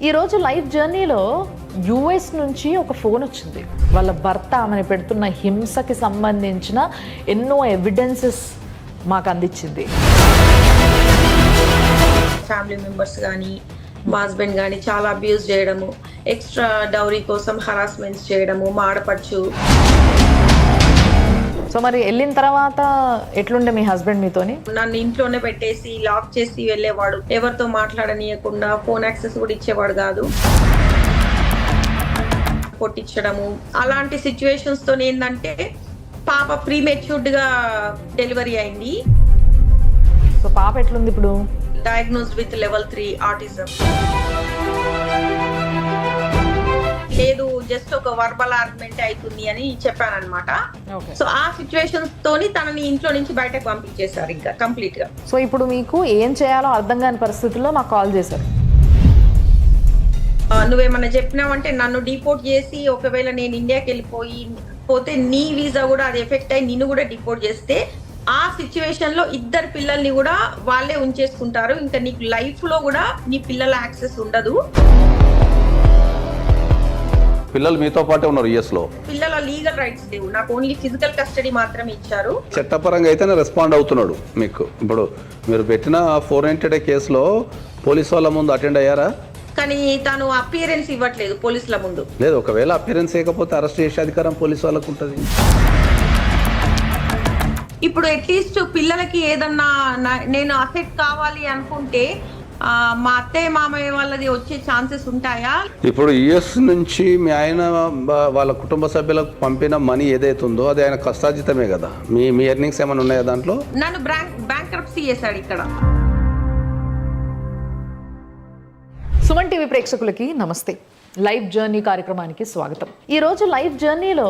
ఈరోజు లైఫ్ జర్నీలో యుఎస్ నుంచి ఒక ఫోన్ వచ్చింది. వాళ్ళ భర్త ఆమెను పెడుతున్న హింసకి సంబంధించిన ఎన్నో ఎవిడెన్సెస్ మాకు అందించింది. ఫ్యామిలీ మెంబర్స్ కానీ మా హస్బెండ్ కానీ చాలా అబ్యూజ్ చేయడము, ఎక్స్ట్రా డౌరీ కోసం హరాస్మెంట్స్ చేయడము, మా ఆడపడుచు. సో మరి వెళ్ళిన తర్వాత ఎట్లుండే మీ హస్బెండ్ మీతోని? నన్ను ఇంట్లోనే పెట్టేసి లాక్ చేసి వెళ్ళేవాడు. ఎవరితో మాట్లాడనీయకుండా ఫోన్ యాక్సెస్ కూడా ఇచ్చేవాడు కాదు. కొట్టించడము, అలాంటి సిచ్యువేషన్స్ తో ఏంటంటే పాప ప్రీమెచ్యూర్డ్ గా డెలివరీ అయింది. సో పాప ఎట్లుంది ఇప్పుడు? Diagnosed with level 3 autism. లేదు, జస్ట్ ఒక వర్బల్ ఆర్గ్యుమెంట్ అవుతుంది అని చెప్పాను అనమాట. సో ఆ సిచ్యువేషన్స్ తోని తనని ఇంట్లో నుంచి బయటకు పంపించేశారు ఇంకా కంప్లీట్ గా. సో ఇప్పుడు మీకు ఏం చేయాలో అర్థం కాని పరిస్థితుల్లో మాకు కాల్ చేశారు. నువ్వేమన్నా చెప్పినావంటే నన్ను డిపోర్ట్ చేసి, ఒకవేళ నేను ఇండియాకి వెళ్ళిపోతే నీ వీసా కూడా అది ఎఫెక్ట్ అయ్యి నిన్ను కూడా డిపోర్ట్ చేస్తే ఆ సిచ్యువేషన్ లో ఇద్దరు పిల్లల్ని కూడా వాళ్ళే ఉంచేసుకుంటారు. ఇంకా నీకు లైఫ్ లో కూడా నీ పిల్లల యాక్సెస్ ఉండదు. పిల్లలు మీతో పాటే ఉన్నారు యుఎస్ లో. పిల్లల లీగల్ రైట్స్ లేవు, నాకు ఓన్లీ ఫిజికల్ కస్టడీ మాత్రమే ఇచ్చారు. చట్టపరంగా అయితేనే రెస్పాండ్ అవుతున్నాడు మీకు. ఇప్పుడు మీరు పెట్టిన 490 కేసులో పోలీస్ వాళ్ళ ముందు అటెండ్ అయ్యారా? కానీ తను అపియరెన్స్ ఇవ్వట్లేదు పోలీసుల ముందు. లేదు, ఒకవేళ అపియరెన్స్ చేయకపోతే అరెస్ట్ చేసే అధికారం పోలీసు వాళ్ళకు ఉంటుంది. ఇప్పుడు అట్లీస్ట్ పిల్లలకి ఏదన్నా నేను అసెట్ కావాలి అనుకుంటే మా అత్తయ్య మామయ్య వాళ్ళది వచ్చే ఛాన్సెస్ ఉంటాయా? ఇప్పుడు యుఎస్ నుంచి మీ ఆయన వాళ్ళ కుటుంబ సభ్యులకు పంపిన మనీ ఏదైతే ఉందో అది ఆయన కష్టార్జితమే కదా. మీ ఎర్నింగ్స్ ఏమైనా ఉన్నాయా దాంట్లో? నన్ను బ్యాంక్రప్సీ చేశాడు ఇక్కడ. సుమన్ టీవీ ప్రేక్షకులకి నమస్తే. లైఫ్ జర్నీ కార్యక్రమానికి స్వాగతం. ఈరోజు లైఫ్ జర్నీలో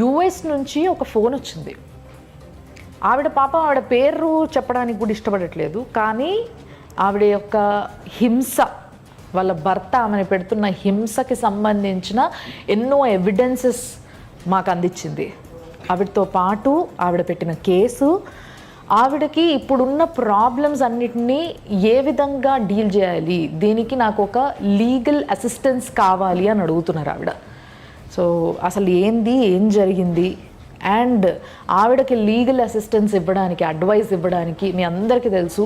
యుఎస్ నుంచి ఒక ఫోన్ వచ్చింది. ఆవిడ పేరు చెప్పడానికి కూడా ఇష్టపడట్లేదు, కానీ ఆవిడ యొక్క హింస, వాళ్ళ భర్త ఆమెను పెడుతున్న హింసకి సంబంధించిన ఎన్నో ఎవిడెన్సెస్ మాకు అందించింది. ఆవిడతో పాటు ఆవిడ పెట్టిన కేసు, ఆవిడకి ఇప్పుడున్న ప్రాబ్లమ్స్ అన్నిటినీ ఏ విధంగా డీల్ చేయాలి, దీనికి నాకు ఒక లీగల్ అసిస్టెన్స్ కావాలి అని అడుగుతున్నారు ఆవిడ. సో అసలు ఏం జరిగింది, అండ్ ఆవిడకి లీగల్ అసిస్టెన్స్ ఇవ్వడానికి, అడ్వైస్ ఇవ్వడానికి మీ అందరికీ తెలుసు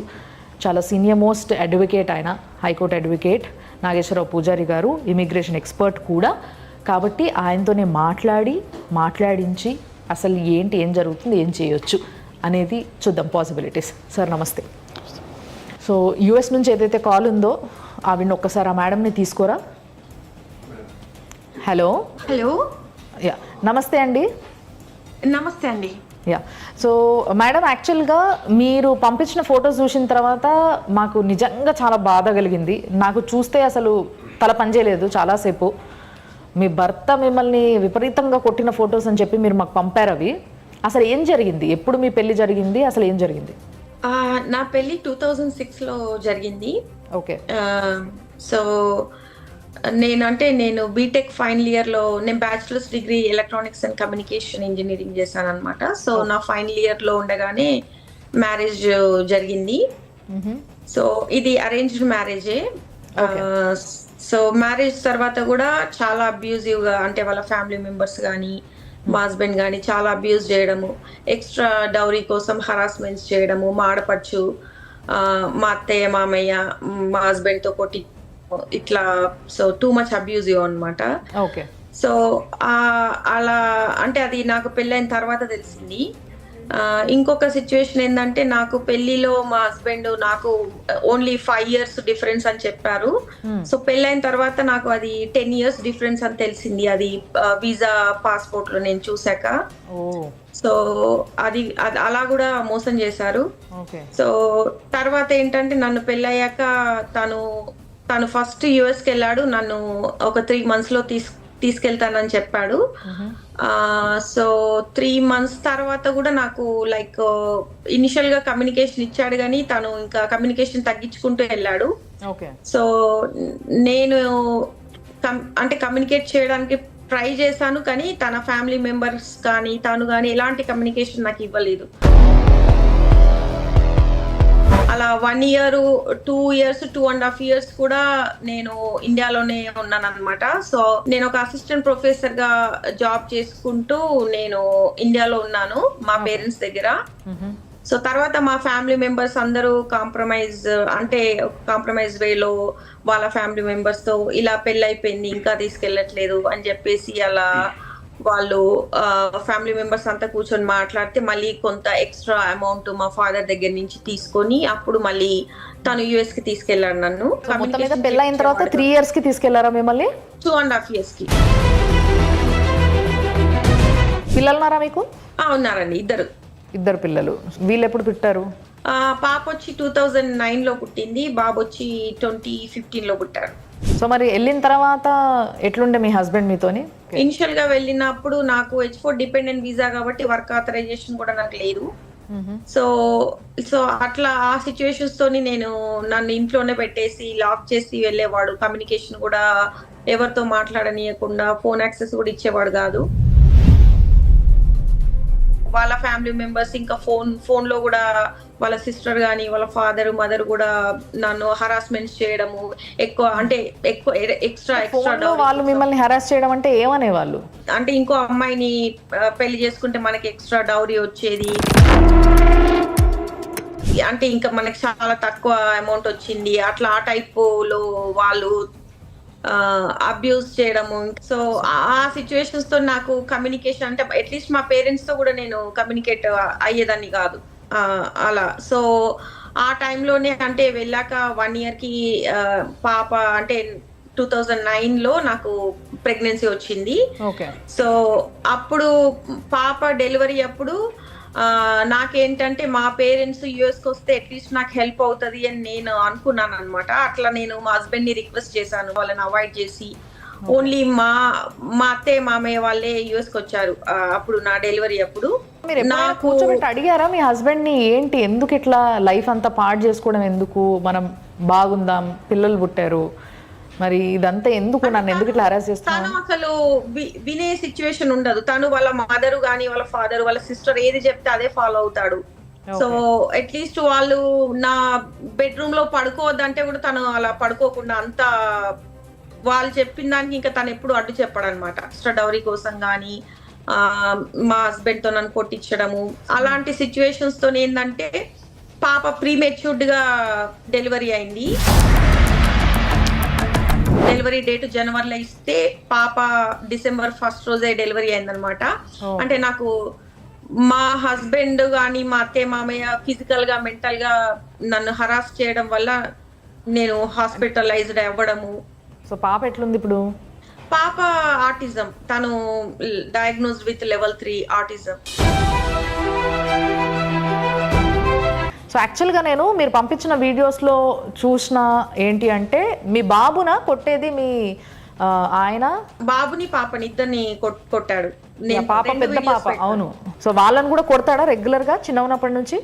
చాలా సీనియర్ మోస్ట్ అడ్వకేట్ ఆయన, హైకోర్టు అడ్వకేట్ నాగేశ్వరరావు పూజారి గారు, ఇమిగ్రేషన్ ఎక్స్పర్ట్ కూడా. కాబట్టి ఆయనతోనే మాట్లాడించి అసలు ఏం జరుగుతుంది, ఏం చేయొచ్చు అనేది చూద్దాం పాసిబిలిటీస్. సార్ నమస్తే. సో యుఎస్ నుంచి ఏదైతే కాల్ ఉందో ఆవిడని ఒక్కసారి ఆ మేడంని తీసుకోరా. హలో. యా, నమస్తే అండి. నమస్తే అండి. యా, సో మేడం, యాక్చువల్గా మీరు పంపించిన ఫొటోస్ చూసిన తర్వాత మాకు నిజంగా చాలా బాధ కలిగింది. నాకు చూస్తే అసలు తల పనిచేయలేదు చాలాసేపు. మీ భర్త మిమ్మల్ని విపరీతంగా కొట్టిన ఫొటోస్ అని చెప్పి మీరు మాకు పంపారు. అవి అసలు ఏం జరిగింది, ఎప్పుడు మీ పెళ్లి జరిగింది, అసలు ఏం జరిగింది? నా పెళ్లి 2006లో జరిగింది. ఓకే. సో నేను బీటెక్ ఫైనల్ ఇయర్ లో, నేను bachelors degree electronics and communication engineering చేశాను అనమాట. సో నా ఫైనల్ ఇయర్ లో ఉండగానే మ్యారేజ్ జరిగింది. సో ఇది అరేంజ్డ్ మ్యారేజే. సో మ్యారేజ్ తర్వాత కూడా చాలా అబ్యూజివ్ గా, అంటే వాళ్ళ ఫ్యామిలీ మెంబర్స్ కానీ మా హస్బెండ్ కానీ చాలా అబ్యూజ్ చేయడము, ఎక్స్ట్రా డౌరీ కోసం హరాస్మెంట్స్ చేయడము, మా ఆడపడుచు, మా అత్తయ్య మామయ్య మా హస్బెండ్ తో కొట్టి ఇట్లా. సో టూ మచ్ అబ్యూజివ్ అనమాట. ఓకే. సో అలా అంటే అది నాకు పెళ్ళైన తర్వాత తెలిసింది. ఇంకొక సిచ్యువేషన్ ఏంటంటే, నాకు పెళ్లిలో మా హస్బెండ్ నాకు ఓన్లీ 5 years డిఫరెన్స్ అని చెప్పారు. సో పెళ్ళైన తర్వాత నాకు అది 10 years డిఫరెన్స్ అని తెలిసింది, అది వీసా పాస్పోర్ట్ లో నేను చూసాక. సో అది అలా కూడా మోసం చేశారు. సో తర్వాత ఏంటంటే, నన్ను పెళ్ళయ్యాక తను ఫస్ట్ యుఎస్కి వెళ్ళాడు, నన్ను ఒక 3 months లో తీసుకెళ్తానని చెప్పాడు. సో 3 months తర్వాత కూడా నాకు లైక్ ఇనిషియల్ గా కమ్యూనికేషన్ ఇచ్చాడు, కానీ తను ఇంకా కమ్యూనికేషన్ తగ్గించుకుంటూ వెళ్ళాడు. సో నేను అంటే కమ్యూనికేట్ చేయడానికి ట్రై చేశాను, కానీ తన ఫ్యామిలీ మెంబర్స్ కానీ తను కానీ ఎలాంటి కమ్యూనికేషన్ నాకు ఇవ్వలేదు. అలా 1 year 2 years 2.5 years కూడా నేను ఇండియాలోనే ఉన్నాను అనమాట. సో నేను ఒక అసిస్టెంట్ ప్రొఫెసర్ గా జాబ్ చేసుకుంటూ నేను ఇండియాలో ఉన్నాను మా పేరెంట్స్ దగ్గర. సో తర్వాత మా ఫ్యామిలీ మెంబర్స్ అందరూ కాంప్రమైజ్ వేలో వాళ్ళ ఫ్యామిలీ మెంబర్స్ తో ఇలా పెళ్లి అయిపోయింది ఇంకా తీసుకెళ్ళట్లేదు అని చెప్పేసి అలా వాళ్ళు ఫ్యామిలీ మెంబర్స్ అంతా కూర్చొని మాట్లాడితే మళ్ళీ కొంత ఎక్స్ట్రా అమౌంట్ మా ఫాదర్ దగ్గర నుంచి తీసుకొని అప్పుడు మళ్ళీ తను యుఎస్ కి తీసుకెళ్లాడు నన్ను. మొత్తం మీద పెళ్లి అయిన తర్వాత 3 years కి తీసుకెళ్లారా మిమ్మల్ని? 2.5 years కి. పిల్లలున్నారా మీకు? ఉన్నారండి, ఇద్దరు పిల్లలు. వీళ్ళు ఎప్పుడు పుట్టారు? పాప వచ్చి 2009 లో పుట్టింది, బాబు వచ్చి 2015 లో పుట్టారు. సో మరి వెళ్ళిన తర్వాత ఎట్లుండే మీ హస్బెండ్ మీతోని? ఇనిషియల్ గా వెళ్ళినప్పుడు నాకు H4 డిపెండెంట్ వీసా కాబట్టి వర్క్ ఆథరైజేషన్ కూడా నాకు లేదు. సో అట్లా ఆ సిచ్యువేషన్స్ తోని నన్ను ఇంట్లోనే పెట్టేసి లాక్ చేసి వెళ్ళేవాడు. కమ్యూనికేషన్ కూడా ఎవరితో మాట్లాడనీయకుండా ఫోన్ యాక్సెస్ కూడా ఇచ్చేవాడు కాదు. వాళ్ళ ఫ్యామిలీ మెంబర్స్ ఇంకా ఫోన్ లో కూడా వాళ్ళ సిస్టర్ గానీ వాళ్ళ ఫాదర్ మదర్ కూడా నన్ను హరాస్మెంట్ చేయడము ఎక్కువ ఎక్స్ట్రా వాళ్ళు మిమ్మల్ని హరాస్ చేయడం అంటే ఏమనేవాళ్ళు? అంటే ఇంకో అమ్మాయిని పెళ్లి చేసుకుంటే మనకి ఎక్స్ట్రా డౌరీ వచ్చేది, అంటే ఇంకా మనకి చాలా తక్కువ అమౌంట్ వచ్చింది, అట్లా ఆ టైప్ లో వాళ్ళు అబ్యూస్ చేయడము. సో ఆ సిచ్యువేషన్స్ తో నాకు కమ్యూనికేషన్ అంటే అట్లీస్ట్ మా పేరెంట్స్ తో కూడా నేను కమ్యూనికేట్ అయ్యేదాన్ని కాదు అలా. సో ఆ టైంలోనే అంటే వెళ్ళాక 1 year కి పాప అంటే 2009 లో నాకు ప్రెగ్నెన్సీ వచ్చింది. సో అప్పుడు పాప డెలివరీ అప్పుడు నాకేంటంటే మా పేరెంట్స్ యుఎస్ కి వస్తే అట్లీస్ట్ నాకు హెల్ప్ అవుతుంది అని నేను అనుకున్నాను అనమాట. అట్లా నేను మా హస్బెండ్ ని రిక్వెస్ట్ చేశాను వాళ్ళని అవాయిడ్ చేసి ఓన్లీ మా అత్తయ్య మామయ్య వాళ్ళే యుఎస్ కి వచ్చారు అప్పుడు నా డెలివరీ అప్పుడు. కూర్చోబెట్టి అడిగారా మీ హస్బెండ్ ని ఏంటి ఎందుకు ఇట్లా లైఫ్ అంతా పాడు చేసుకోవడం, ఎందుకు మనం బాగుందాం, పిల్లలు పుట్టారు, మరి ఇదంతా ఎందుకు, నన్ను ఎందుకు ఇట్లా హరాస్ చేస్తాను? తను అసలు వినే సిచ్యువేషన్ ఉండదు. తను వాళ్ళ మదర్ గానీ వాళ్ళ ఫాదర్ వాళ్ళ సిస్టర్ ఏది చెప్తే అదే ఫాలో అవుతాడు. సో అట్లీస్ట్ వాళ్ళు నా బెడ్రూమ్ లో పడుకోవద్దంటే కూడా తను అలా పడుకోకుండా అంతా వాళ్ళు చెప్పిన దానికి ఇంకా తను ఎప్పుడు అడ్డు చెప్పాడు అనమాట. ఎక్స్ట్రా డౌరీ కోసం గానీ మా హస్బెండ్ తో నన్ను కొట్టించడము అలాంటి సిచ్యువేషన్స్ తో ఏంటంటే పాప ప్రీమెచ్యూర్డ్ గా డెలివరీ అయింది. డెలివరీ డేట్ జనవరిలో ఇస్తే పాప December 1st రోజే డెలివరీ అయిందనమాట. అంటే నాకు మా హస్బెండ్ గానీ మా అత్తయ్య మామయ్య ఫిజికల్ గా మెంటల్ గా నన్ను హరాస్ చేయడం వల్ల నేను హాస్పిటలైజ్డ్ అవ్వడము. సో పాప ఎట్లుంది ఇప్పుడు? పాప ఆటిజం, తను diagnosed with level 3 autism. So యాక్చువల్గా మీరు పంపించిన వీడియోస్లో చూసిన ఏంటి అంటే మీ బాబున కొట్టేది మీ ఆయన? బాబుని పాపని ఇద్దరిని కొట్టాడు. పాప పెద్ద పాప, అవును. సో వాళ్ళని కూడా కొడతాడా రెగ్యులర్ గా చిన్న ఉన్నప్పటి నుంచి?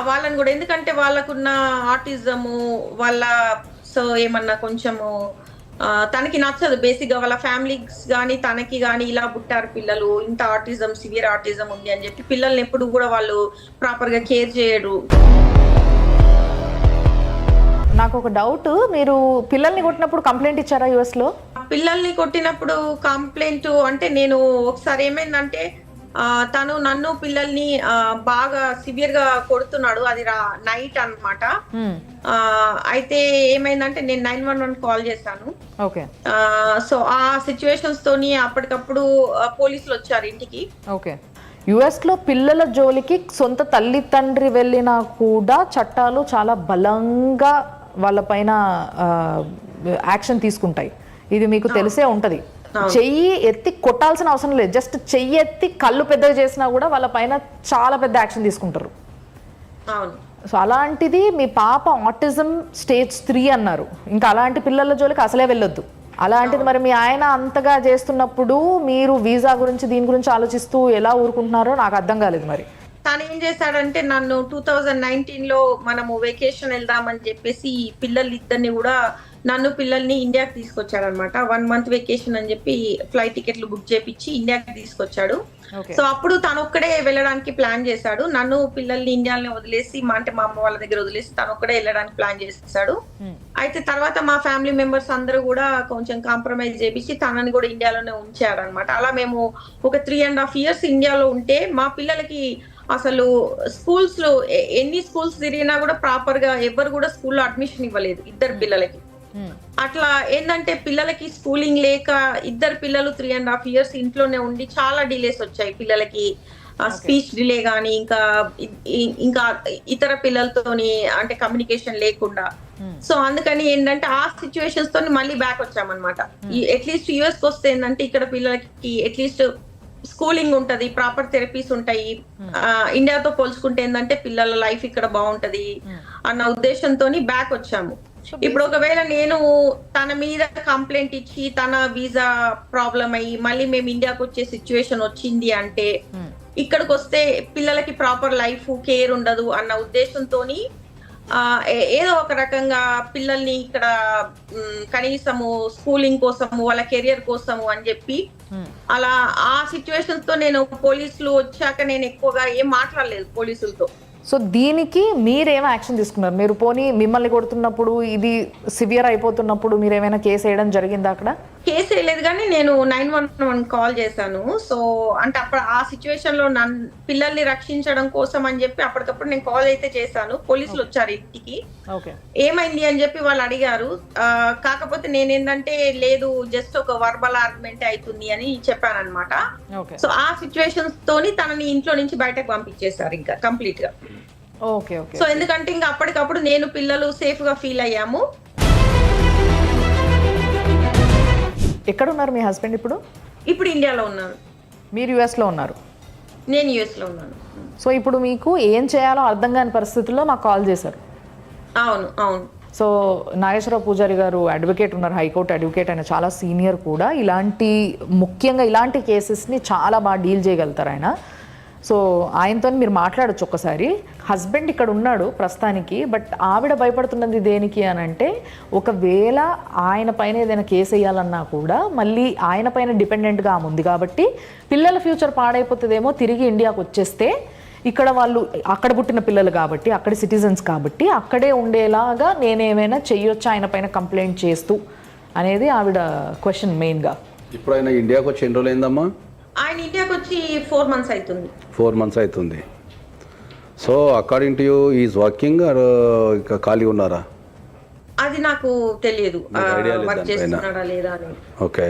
వాళ్ళని కూడా, ఎందుకంటే వాళ్ళకున్న ఆటిజము వాళ్ళ సో ఏమన్నా కొంచెము తనకి నచ్చదు బేసిక్ గా. వాళ్ళ ఫ్యామిలీస్ గానీ తనకి గానీ ఇలా పుట్టారు పిల్లలు, ఇంత ఆటిజం సివియర్ ఆటిజం ఉంది అని చెప్పి పిల్లల్ని ఎప్పుడు కూడా వాళ్ళు ప్రాపర్ గా కేర్ చేయరు. నాకు ఒక డౌట్, మీరు పిల్లల్ని కొట్టినప్పుడు కంప్లైంట్ ఇచ్చారా యుఎస్ లో? పిల్లల్ని కొట్టినప్పుడు కంప్లైంట్ అంటే నేను ఒకసారి ఏమైందంటే తను నన్ను పిల్లల్ని బాగా సివియర్ గా కొడుతున్నాడు, అది నైట్ అన్నమాట. అయితే ఏమైందంటే నేను 911 కాల్ చేశాను. సో ఆ సిచ్యువేషన్స్ తోని అప్పటికప్పుడు పోలీసులు వచ్చారు ఇంటికి. యుఎస్ లో పిల్లల జోలికి సొంత తల్లి తండ్రి వెళ్ళినా కూడా చట్టాలు చాలా బలంగా వాళ్ళ పైన యాక్షన్ తీసుకుంటాయి. ఇది మీకు తెలిసే ఉంటది. చెయ్యి ఎత్తి కొట్టాల్సిన అవసరం లేదు, జస్ట్ చెయ్యి ఎత్తి కళ్ళు పెద్దగా చేసినా కూడా వాళ్ళ పైన చాలా పెద్ద యాక్షన్ తీసుకుంటారు. సో అలాంటిది మీ పాప ఆటిజం స్టేజ్ 3 అన్నారు, ఇంకా అలాంటి పిల్లల జోలికి అసలే వెళ్ళొద్దు. అలాంటిది మరి మీ ఆయన అంతగా చేస్తున్నప్పుడు మీరు వీసా గురించి దీని గురించి ఆలోచిస్తూ ఎలా ఊరుకుంటున్నారో నాకు అర్థం కాలేదు. మరి తను ఏం చేశాడంటే నన్ను 2019 లో మనము వెకేషన్ వెళ్దామని చెప్పేసి పిల్లలు ఇద్దరిని కూడా నన్ను పిల్లల్ని ఇండియాకి తీసుకొచ్చాడు అనమాట. 1 month వెకేషన్ అని చెప్పి ఫ్లైట్ టికెట్లు బుక్ చేపించి ఇండియాకి తీసుకొచ్చాడు. ఓకే. సో అప్పుడు తను ఒక్కడే వెళ్ళడానికి ప్లాన్ చేశాడు. నన్ను పిల్లల్ని ఇండియాలో వదిలేసి మా అమ్మ వాళ్ళ దగ్గర వదిలేసి తను ఒక్కడే వెళ్ళడానికి ప్లాన్ చేశాడు. అయితే తర్వాత మా ఫ్యామిలీ మెంబర్స్ అందరూ కూడా కొంచెం కాంప్రమైజ్ చేపించి తనని కూడా ఇండియాలోనే ఉంచాడు అనమాట. అలా మేము ఒక 3.5 years ఇండియాలో ఉంటే మా పిల్లలకి అసలు స్కూల్స్ లో ఎన్ని స్కూల్స్ తిరిగినా కూడా ప్రాపర్ గా ఎవరు కూడా స్కూల్లో అడ్మిషన్ ఇవ్వలేదు ఇద్దరు పిల్లలకి. అట్లా ఏంటంటే పిల్లలకి స్కూలింగ్ లేక ఇద్దరు పిల్లలు 3.5 years ఇంట్లోనే ఉండి చాలా డిలేస్ వచ్చాయి పిల్లలకి. స్పీచ్ డిలే గానీ ఇంకా ఇతర పిల్లలతోని అంటే కమ్యూనికేషన్ లేకుండా. సో అందుకని ఏంటంటే ఆ సిచ్యువేషన్స్ తోని మళ్ళీ బ్యాక్ వచ్చామన్నమాట. అట్లీస్ట్ యుఎస్ కి వస్తే ఏంటంటే ఇక్కడ పిల్లలకి అట్లీస్ట్ స్కూలింగ్ ఉంటది, ప్రాపర్ థెరపీస్ ఉంటాయి. ఇండియాతో పోల్చుకుంటే ఏంటంటే పిల్లల లైఫ్ ఇక్కడ బాగుంటది అన్న ఉద్దేశంతో బ్యాక్ వచ్చాము. ఇప్పుడు ఒకవేళ నేను తన మీద కంప్లైంట్ ఇచ్చి తన వీసా ప్రాబ్లం అయ్యి మళ్ళీ మేము ఇండియాకి వచ్చే సిచ్యువేషన్ వచ్చింది అంటే ఇక్కడికి వస్తే పిల్లలకి ప్రాపర్ లైఫ్ కేర్ ఉండదు అన్న ఉద్దేశంతోని ఏదో ఒక రకంగా పిల్లల్ని ఇక్కడ కనీసము స్కూలింగ్ కోసము వాళ్ళ కెరియర్ కోసము అని చెప్పి అలా ఆ సిచ్యువేషన్స్ తో నేను పోలీసులు వచ్చాక నేను ఎక్కువగా ఏం మాట్లాడలేదు పోలీసులతో. సో దీనికి మీరేమో యాక్షన్ తీసుకున్నారు? మీరు పోనీ మిమ్మల్ని కొడుతున్నప్పుడు ఇది సివియర్ అయిపోతున్నప్పుడు మీరు ఏమైనా కేసు వేయడం జరిగిందా? అక్కడ కేసు వేయలేదు కానీ నేను 911 కాల్ చేశాను. సో అంటే అప్పుడు ఆ సిచ్యువేషన్ లో పిల్లల్ని రక్షించడం కోసం అని చెప్పి అప్పటికప్పుడు నేను కాల్ అయితే చేశాను. పోలీసులు వచ్చారు ఇంటికి. ఏమైంది అని చెప్పి వాళ్ళు అడిగారు. కాకపోతే నేనేంటంటే లేదు జస్ట్ ఒక వర్బల్ ఆర్గ్యుమెంట్ అవుతుంది అని చెప్పాను అనమాట. సో ఆ సిచ్యువేషన్స్ తోని తనని ఇంట్లో నుంచి బయటకు పంపించేశారు ఇంకా కంప్లీట్ గా. సో ఎందుకంటే ఇంకా అప్పటికప్పుడు నేను పిల్లలు సేఫ్ గా ఫీల్ అయ్యాము. ఎక్కడ ఉన్నారు మీ హస్బెండ్ ఇప్పుడు? ఇప్పుడు ఇండియాలో ఉన్నారు. మీరు యుఎస్ లో ఉన్నారు? నేను యుఎస్ లో ఉన్నాను. సో ఇప్పుడు మీకు ఏం చేయాలో అర్థం కాని పరిస్థితుల్లో మాకు కాల్ చేశారు. అవును అవును. సో నాగేశ్వరరావు పూజారి గారు అడ్వకేట్ ఉన్నారు, హైకోర్టు అడ్వకేట్, ఆయన చాలా సీనియర్ కూడా. ముఖ్యంగా ఇలాంటి కేసెస్ని చాలా బాగా డీల్ చేయగలుగుతారు ఆయన. సో ఆయనతో మీరు మాట్లాడచ్చు ఒక్కసారి. హస్బెండ్ ఇక్కడ ఉన్నాడు ప్రస్తుతానికి, బట్ ఆవిడ భయపడుతున్నది దేనికి అని అంటే ఒకవేళ ఆయన పైన ఏదైనా కేసు వేయాలన్నా కూడా మళ్ళీ ఆయన పైన డిపెండెంట్గా ఉంది కాబట్టి పిల్లల ఫ్యూచర్ పాడైపోతుందేమో, తిరిగి ఇండియాకి వచ్చేస్తే ఇక్కడ వాళ్ళు అక్కడ పుట్టిన పిల్లలు కాబట్టి అక్కడి సిటిజన్స్ కాబట్టి అక్కడే ఉండేలాగా నేనేమైనా చెయ్యొచ్చా ఆయన పైన కంప్లైంట్ చేస్తూ అనేది ఆవిడ క్వశ్చన్ మెయిన్గా. ఇప్పుడు ఆయన ఇండియాకి వచ్చి ఎన్ని రోజులు అయిందమ్మా? ఆయన ఇండియాకి వచ్చి 4 months అవుతుంది. 4 months అవుతుంది. So according to you is working or ఖాళీ ఉన్నారా? అది నాకు తెలియదు వర్క్ చేస్తున్నాడా లేదా అని. ఓకే.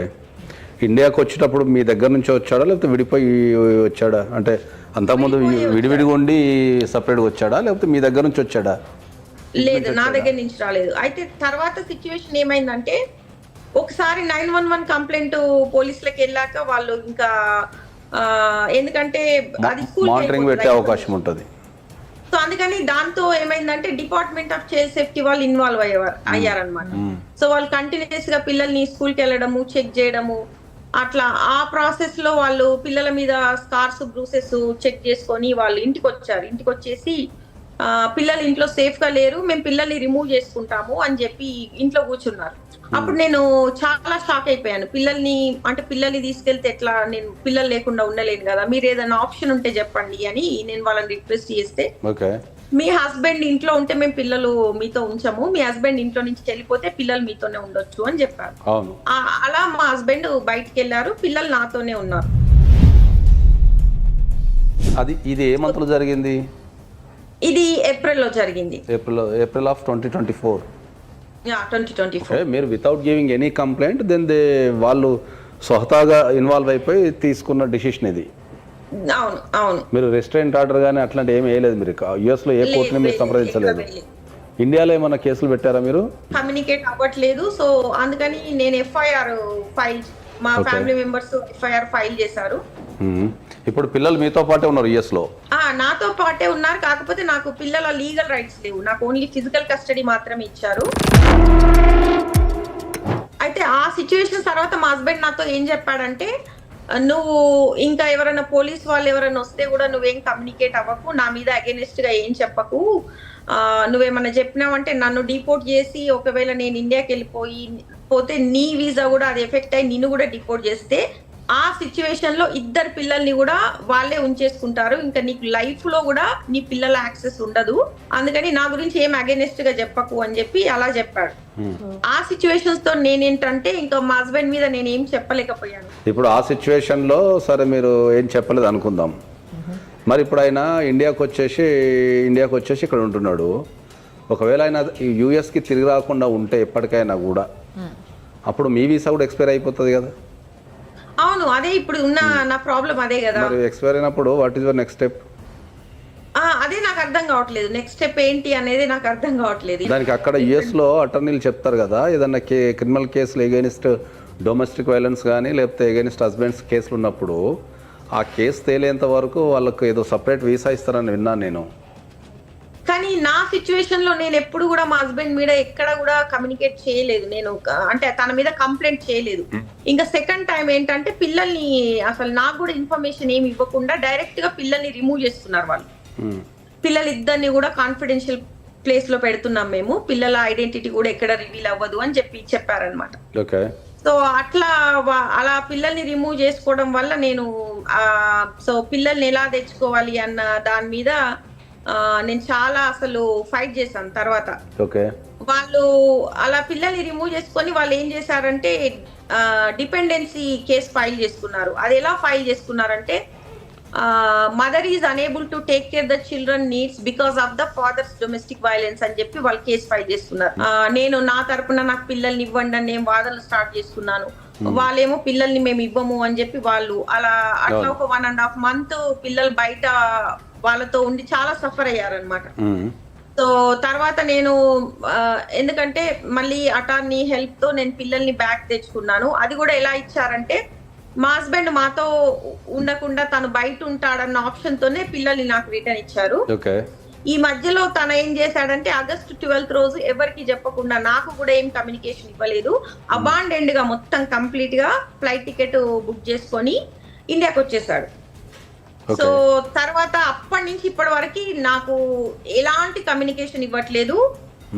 ఇండియాకి వచ్చేటప్పుడు మీ దగ్గర నుంచి వచ్చాడా లేకపోతే విడిపోయి వచ్చాడా? అంటే అంతకుముందు విడివిడిగా ఉండి సపరేట్గా వచ్చాడా లేకపోతే మీ దగ్గర నుంచి వచ్చాడా? లేదు, నా దగ్గర నుంచి రాలేదు. అయితే తర్వాత సిచ్యువేషన్ ఏమైందంటే ఒకసారి 911 కంప్లైంట్ పోలీసులకు వెళ్ళాక వాళ్ళు ఇంకా ఎందుకంటే అది స్కూల్ మానిటరింగ్ పెట్టే అవకాశం ఉంటుంది. సో అందుకని దాంతో ఏమైందంటే డిపార్ట్మెంట్ ఆఫ్ చైల్డ్ సేఫ్టీ వాళ్ళు ఇన్వాల్వ్ అయ్యారనమాట. సో వాళ్ళు కంటిన్యూస్ గా పిల్లల్ని స్కూల్కి వెళ్ళడము, చెక్ చేయడము, అట్లా ఆ ప్రాసెస్ లో వాళ్ళు పిల్లల మీద స్కార్స్, బ్రూసెస్ చెక్ చేసుకొని వాళ్ళు ఇంటికి వచ్చారు. ఇంటికి వచ్చేసి పిల్లలు ఇంట్లో సేఫ్ గా లేరు, మేము పిల్లల్ని రిమూవ్ చేసుకుంటాము అని చెప్పి ఇంట్లో కూర్చున్నారు. అప్పుడు నేను చాలా షాక్ అయిపోయాను. పిల్లల్ని తీసుకెళ్తే ఎట్లా, నేను పిల్లలు లేకుండా ఉండలేను కదా, మీరు ఏదైనా ఆప్షన్ ఉంటే చెప్పండి అని నేను వాళ్ళని రిక్వెస్ట్ చేస్తే, మీ హస్బెండ్ ఇంట్లో ఉంటే మేము పిల్లలు మీతో ఉంచము, మీ హస్బెండ్ ఇంట్లో నుంచి వెళ్ళిపోతే పిల్లలు మీతోనే ఉండొచ్చు అని చెప్పారు. అలా మా హస్బెండ్ బయటికి వెళ్ళారు, పిల్లలు నాతోనే ఉన్నారు. ఇది ఏ మంత్ లో జరిగింది? ఇది ఏప్రిల్లో జరిగింది. April of 2024. 2024. మీరు without giving any complaint then వాళ్ళు స్వతహాగా ఇన్వాల్వ్ అయిపోయి తీసుకున్న డిసిషన్ ఇది. అవును అవును. మీరు రెస్టారెంట్ ఆర్డర్ కానీ అట్లాంటి ఏమి వేయలేదు? మీరు యుఎస్ లో ఏ కోర్టుని మీరు సంప్రదించలేదు? ఇండియాలో ఏమైనా కేసులు పెట్టారా మీరు? కమ్యూనికేట్ అవ్వట్లేదు. సో అందుకని నేను ఎఫ్ఐఆర్ ఫైల్, మా ఫ్యామిలీ మెంబర్స్ ఎఫ్ఐఆర్ ఫైల్ చేశారు. ఇప్పుడు పిల్లలు మీతో పాటే ఉన్నారు యుఎస్ లో? నాతో పాటే ఉన్నారు, కాకపోతే నాకు పిల్లల లీగల్ రైట్స్ లేవు, నాకు ఓన్లీ ఫిజికల్ కస్టడీ మాత్రమే ఇచ్చారు. అయితే ఆ సిచ్యువేషన్ తర్వాత మా హస్బెండ్ నాతో ఏం చెప్పాడంటే నువ్వు ఇంకా ఎవరైనా పోలీస్ వాళ్ళు ఎవరైనా వస్తే కూడా నువ్వేం కమ్యూనికేట్ అవ్వకు, నా మీద అగేనిస్ట్ గా ఏం చెప్పకు, నువ్వేమన్నా చెప్పినావంటే నన్ను డిపోర్ట్ చేసి ఒకవేళ నేను ఇండియాకి పోతే నీ వీసా కూడా అది ఎఫెక్ట్ అయ్యి నిన్ను కూడా డిపోర్ట్ చేస్తే ఆ సిచ్యువేషన్ లో ఇద్దరు పిల్లల్ని కూడా వాళ్ళే ఉంచేసుకుంటారు, ఇంకా నీకు లైఫ్ లో కూడా నీ పిల్లల యాక్సెస్ ఉండదు, అందుకని నా గురించి ఏం అగేనిస్ట్ గా చెప్పకు అని చెప్పి అలా చెప్పాడు. ఆ సిచ్యువేషన్స్ తో నేనేంటంటే ఇంకా మా హస్బెండ్ మీద నేను ఏం చెప్పలేకపోయాను. ఇప్పుడు ఆ సిచ్యువేషన్ లో సరే మీరు ఏం చెప్పలేదు అనుకుందాం, మరి ఇప్పుడు ఆయన ఇండియాకి వచ్చేసి ఇక్కడ ఉంటున్నాడు, ఒకవేళ ఆయన యూఎస్కి తిరిగి రాకుండా ఉంటే ఎప్పటికైనా కూడా అప్పుడు మీ వీసా కూడా ఎక్స్పైర్ అయిపోతుంది కదా. అవును, అదే ఇప్పుడు ఉన్న నా ప్రాబ్లం అదే కదా. మరి ఎక్స్పైర్ అయినప్పుడు what is your next step? అదే నాకు అర్థం కావట్లేదు, నెక్స్ట్ స్టెప్ ఏంటి అనేది నాకు అర్థం కావట్లేదు. దానికి అక్కడ యుఎస్ లో అటర్నీలు చెప్తారు కదా, ఏదన్నా క్రిమినల్ కేసులు ఎగైనిస్ట్ డొమెస్టిక్ వైలెన్స్ కానీ లేకపోతే ఎగైనిస్ట్ హస్బెండ్స్ కేసులు ఉన్నప్పుడు ఆ కేసు తేలేంత వరకు వాళ్ళకు ఏదో సపరేట్ వీసా ఇస్తారని విన్నాను నేను. కానీ నా సిచ్యువేషన్ లో నేను ఎప్పుడు కూడా మా హస్బెండ్ మీద ఎక్కడ కూడా కమ్యూనికేట్ చేయలేదు, నేను అంటే తన మీద కంప్లైంట్ చేయలేదు. ఇంకా సెకండ్ టైం ఏంటంటే పిల్లల్ని అసలు నాకు కూడా ఇన్ఫర్మేషన్ ఏమి ఇవ్వకుండా డైరెక్ట్ గా పిల్లల్ని రిమూవ్ చేస్తున్నారు వాళ్ళు. పిల్లలిద్దరిని కూడా కాన్ఫిడెన్షియల్ ప్లేస్ లో పెడుతున్నాం మేము, పిల్లల ఐడెంటిటీ కూడా ఎక్కడ రివీల్ అవ్వదు అని చెప్పారనమాట. సో అలా పిల్లల్ని రిమూవ్ చేసుకోవడం వల్ల నేను సో పిల్లల్ని ఎలా తెచ్చుకోవాలి అన్న దాని మీద నేను చాలా అసలు ఫైట్ చేశాను. తర్వాత వాళ్ళు అలా పిల్లల్ని రిమూవ్ చేసుకొని వాళ్ళు ఏం చేశారంటే డిపెండెన్సీ కేసు ఫైల్ చేసుకున్నారు. అది ఎలా ఫైల్ చేసుకున్నారంటే mother is unable to take care the children needs because of the father's domestic violence అని చెప్పి వాళ్ళు కేసు ఫైల్ చేసుకున్నారు. నేను నా తరపున నాకు పిల్లల్ని ఇవ్వండి అని నేను వాదనలు స్టార్ట్ చేసుకున్నాను, వాళ్ళేమో పిల్లల్ని మేము ఇవ్వము అని చెప్పి వాళ్ళు అట్లా ఒక 1.5 months పిల్లలు బయట వాళ్ళతో ఉండి చాలా సఫర్ అయ్యారనమాట. సో తర్వాత నేను ఎందుకంటే మళ్ళీ అటార్నీ హెల్ప్ తో నేను పిల్లల్ని బ్యాక్ తెచ్చుకున్నాను. అది కూడా ఎలా ఇచ్చారంటే మా హస్బెండ్ మాతో ఉండకుండా తను బయట ఉంటాడన్న ఆప్షన్ తోనే పిల్లల్ని నాకు రిటర్న్ ఇచ్చారు. ఈ మధ్యలో తను ఏం చేశాడంటే August 12th రోజు ఎవరికి చెప్పకుండా నాకు కూడా ఏం కమ్యూనికేషన్ ఇవ్వలేదు, అబాండెండ్ గా మొత్తం కంప్లీట్ గా ఫ్లైట్ టికెట్ బుక్ చేసుకొని ఇండియాకి వచ్చేసాడు. సో తర్వాత అప్పటి నుంచి ఇప్పటి వరకు నాకు ఎలాంటి కమ్యూనికేషన్ ఇవ్వట్లేదు.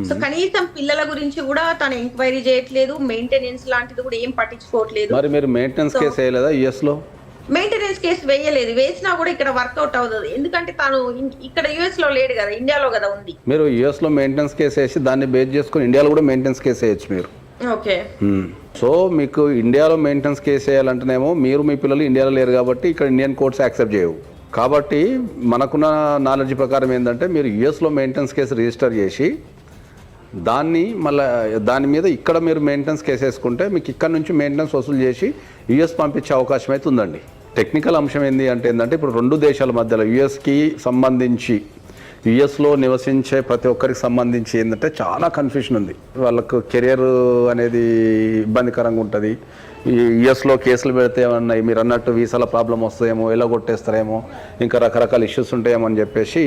సో కనీసం పిల్లల గురించి కూడా తను ఎంక్వైరీ చేయట్లేదు, మెయింటెనెన్స్ లాంటిది కూడా ఏం పట్టించుకోవట్లేదు. మరి మీరు మెయింటెనెన్స్ కేసు వేయలేదా యుఎస్ లో? మెయింటెనెన్స్ కేసు వేయలేదు, వేసినా కూడా ఇక్కడ వర్కౌట్ అవుతుంది ఎందుకంటే తను ఇక్కడ యుఎస్ లో లేడు కదా, ఇండియాలో కదా ఉంది. మీరు యుఎస్ లో మెయింటెనెన్స్ కేసు వేసి దాన్ని బేస్ చేసుకుని ఇండియాలో కూడా మెయింటెనెన్స్ కేసు వేయచ్చు మీరు. ఓకే. సో మీకు ఇండియాలో మెయింటెనెన్స్ కేసు వేయాలంటేనేమో మీరు మీ పిల్లలు ఇండియాలో లేరు కాబట్టి ఇక్కడ ఇండియన్ కోర్ట్స్ యాక్సెప్ట్ చేయవు. కాబట్టి మనకున్న నాలెడ్జ్ ప్రకారం ఏంటంటే మీరు యుఎస్లో మెయింటెనెన్స్ కేసు రిజిస్టర్ చేసి దాని మీద ఇక్కడ మీరు మెయింటెనెన్స్ కేసు వేసుకుంటే మీకు ఇక్కడ నుంచి మెయింటెనెన్స్ వసూలు చేసి యుఎస్ పంపించే అవకాశం అయితే ఉందండి. టెక్నికల్ అంశం ఏంటంటే ఇప్పుడు 2 దేశాల మధ్యలో యుఎస్కి సంబంధించి యుఎస్లో నివసించే ప్రతి ఒక్కరికి సంబంధించి ఏంటంటే చాలా కన్ఫ్యూషన్ ఉంది. వాళ్ళకు కెరియర్ అనేది ఇబ్బందికరంగా ఉంటుంది. ఈ యుఎస్లో కేసులు పెడితే ఏమన్నా మీరు అన్నట్టు వీసాల ప్రాబ్లం వస్తాయేమో, ఎలా కొట్టేస్తారేమో, ఇంకా రకరకాల ఇష్యూస్ ఉంటాయేమో అని చెప్పేసి